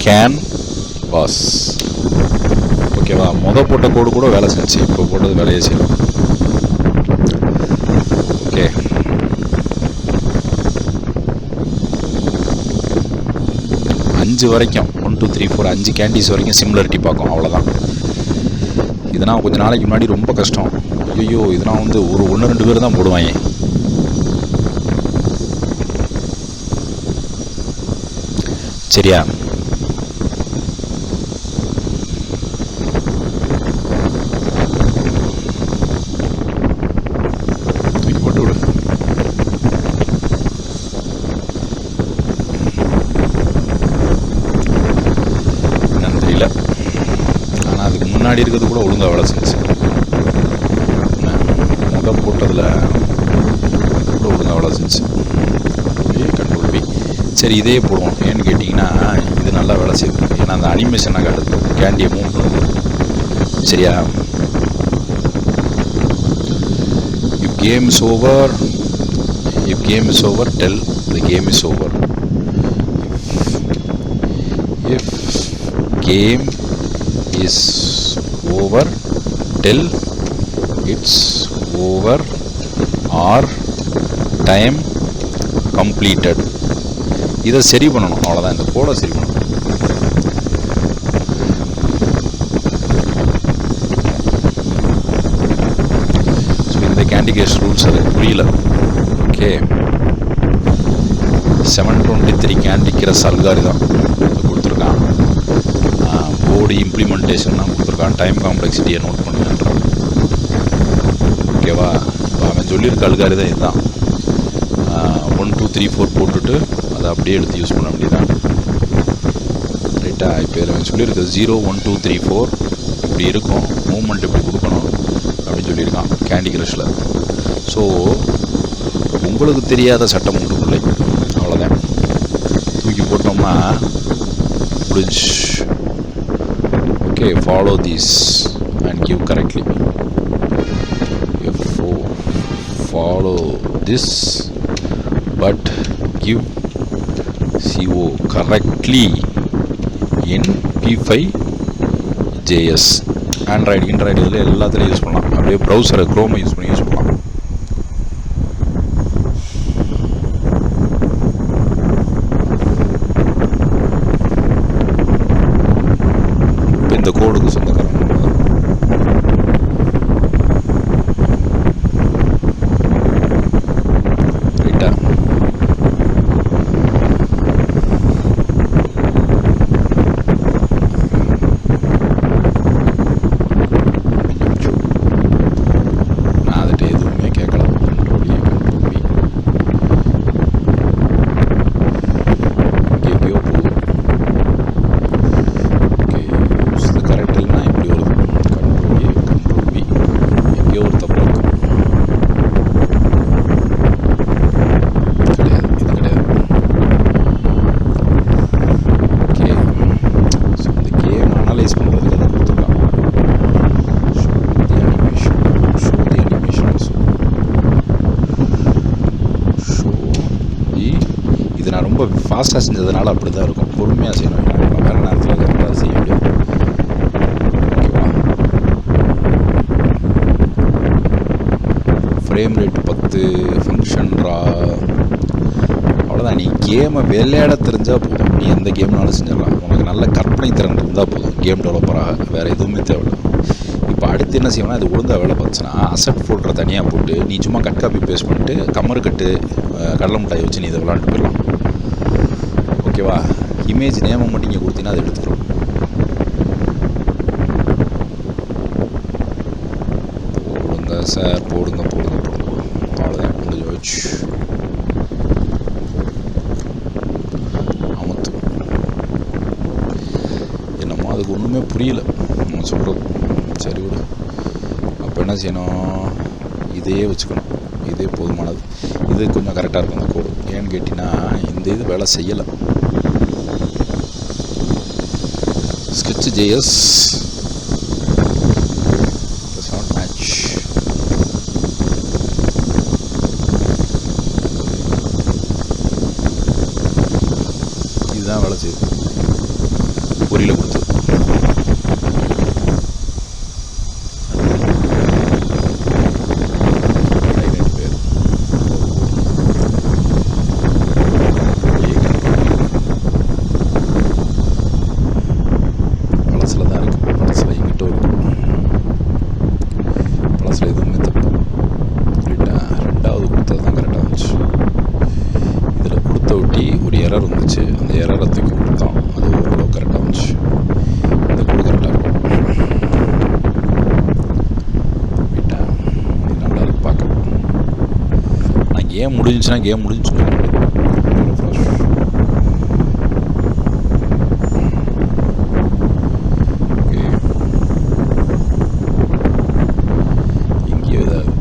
Can was. ஓகேவா, போட்ட கோடு கூட வேலை செஞ்சு, இப்போ போட்டது வேலையே செய்யும். ஓகே, அஞ்சு வரைக்கும் 1 2 3 4 5 கேண்டிஸ் வரைக்கும் சிமிலரிட்டி பார்க்கும், அவ்வளோதான். இதெல்லாம் கொஞ்சம் நாளைக்கு முன்னாடி ரொம்ப கஷ்டம். ஐயோ, இதெல்லாம் வந்து ஒரு 1-2 பேர் தான் போடுவாங்க. சரியா, தூக்கி போட்டு விடு. என்னன்னு தெரியல, ஆனால் அதுக்கு முன்னாடி இருக்கிறது கூட ஒழுங்காக வேலை செஞ்சு. போட்டதில் கூட ஒழுங்காக வேலை செஞ்சு. Control P. சரி, இதே போடுவோம். ஏன்னு கேட்டிங்கன்னா இது நல்லா வேலை செய்யுது. ஏன்னா அந்த அனிமேஷனாக காட்டுது, கேண்டியை மூவ் பண்ணுது. சரியா, if game is over, if game is over tell the game is over. If game is over tell it's over or time completed. இதை சரி பண்ணணும், அவ்வளோதான். இந்த கோடை சரி பண்ணணும். ஸோ இந்த கேண்டி கிரஷ் ரூல்ஸ் அது புரியல. ஓகே, 723 கேண்டி கிரஷ் அல்காரிதம் கொடுத்துருக்கான். போர்டு இம்ப்ளிமெண்டேஷன் தான் கொடுத்துருக்கான். டைம் காம்ப்ளெக்சிட்டியை நோட் பண்ணுங்கன்றான். ஓகேவா, இப்போ அவன் சொல்லியிருக்க அல்காரிதம் இதுதான். 1 2 3 4 போட்டுட்டு அதை அப்படியே எடுத்து யூஸ் பண்ண வேண்டியதான். ரைட்டா, இப்போ இதில் அவன் சொல்லியிருக்க 0 1 2 3 4 இப்படி இருக்கும், மூவ்மெண்ட் இப்படி கொடுக்கணும் அப்படின்னு சொல்லியிருக்கான் கேண்டி கிரஷில். ஸோ உங்களுக்கு தெரியாத சட்டம் உண்டு பிள்ளை, அவ்வளோதான். தூக்கி போட்டோம்னா முடிஞ்சு. Okay, follow these and give correctly. Follow this but give CO correctly in P5.js. Android இதில் எல்லாத்துலேயும் யூஸ் பண்ணலாம். அப்படியே ப்ரௌசரை க்ரோமை யூஸ் பண்ணலாம். இப்போ இந்த கோடுக்கு சொந்தக்காரங்க ரொம்ப ஃபாஸ்ட்டாக செஞ்சதுனால அப்படி தான் இருக்கும். பொறுமையாக செய்யணும், வேறு நேரத்தில் கரெக்டாக செய்ய முடியாது. ஓகேவா, ஃப்ரேம் ரேட் 10, ஃபங்க்ஷன் ரா, அவ்வளோதான். நீ கேமை விளையாட தெரிஞ்சால் போதும், நீ எந்த கேம்னாலும் செஞ்சிடலாம். உனக்கு நல்ல கற்பனை திறன் இருந்தால் போதும் கேம் டெவலப்பராக, வேறு எதுவுமே தேவையில்லை. இப்போ அடுத்து என்ன செய்யணும்னா, இது ஒழுங்காக வேலை பார்த்துச்சுன்னா அசட் ஃபோல்டரை தனியாக போட்டு நீ சும்மா கட் காப்பி பேஸ்ட் பண்ணிட்டு கம்மரு கட்டு கடலை மிட்டாய் வச்சு நீ இதை விளாண்டு போயிடலாம். ஓகேவா, இமேஜ் நேமை மட்டும் இங்கே கொடுத்தீங்கன்னா அதை எடுத்துக்கிறோம். போடுங்க சார், போடுங்க. அவ்வளோதான், கொஞ்சம் வச்சு அமுத்து. என்னமோ அதுக்கு ஒன்றுமே புரியல நம்ம சொல்கிறது. சரி விடு. அப்போ என்ன செய்யணும், இதே வச்சுக்கணும், இதே போதுமானது. இது கொஞ்சம் கரெக்டாக இருக்கும் அந்த கோடு. ஏன்னு கேட்டிங்கன்னா இந்த இது வேலை செய்யலை. Sketch.js does not match. இதுதான் வேலை செய்யுது. கேம் முடிஞ்சுச்சுன்னா கேம் முடிஞ்சு. இங்கே ஏதாவது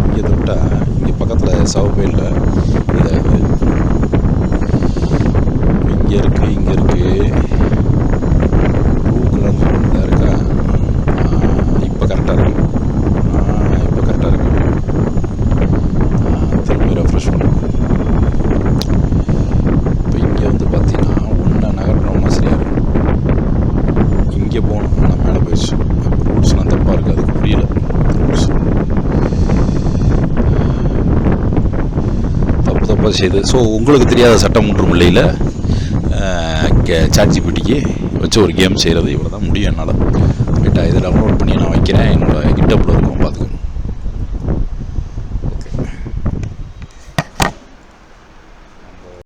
இங்கே தொட்டா இங்கே பக்கத்தில் சவப்பையில் இதாகுது. இங்கே இருக்குது, இங்கே இருக்குது. ப்ளூ கலர் இதாக இருக்கா? இப்போ கரெக்டாக இருக்குது. இப்போ கரெக்டாக இருக்குது. திரும்பி ரெஃப்ரெஷ் பண்ணும். இப்போ இங்கே வந்து பார்த்தீங்கன்னா ஒன்றை நகர்றோம்னா சரியாக இருக்கும். இங்கே போகணும், ஆனால் மேலே போயிடுச்சு. அப்போ ரூல்ஸ்லாம் தப்பாக இருக்குது, அதுக்கு புரியல ரூல்ஸ் தப்பாக செய்யுது. ஸோ உங்களுக்கு தெரியாத சட்டம் ஒன்றும் இல்லையில் சாட் ஜிபிடிக்கு வச்சு ஒரு கேம் செய்கிறது இவ்வளோ தான் முடியும் என்னால். ரைட்டாக இதை டவுன்லோட் பண்ணி நான் வைக்கிறேன். என்னோட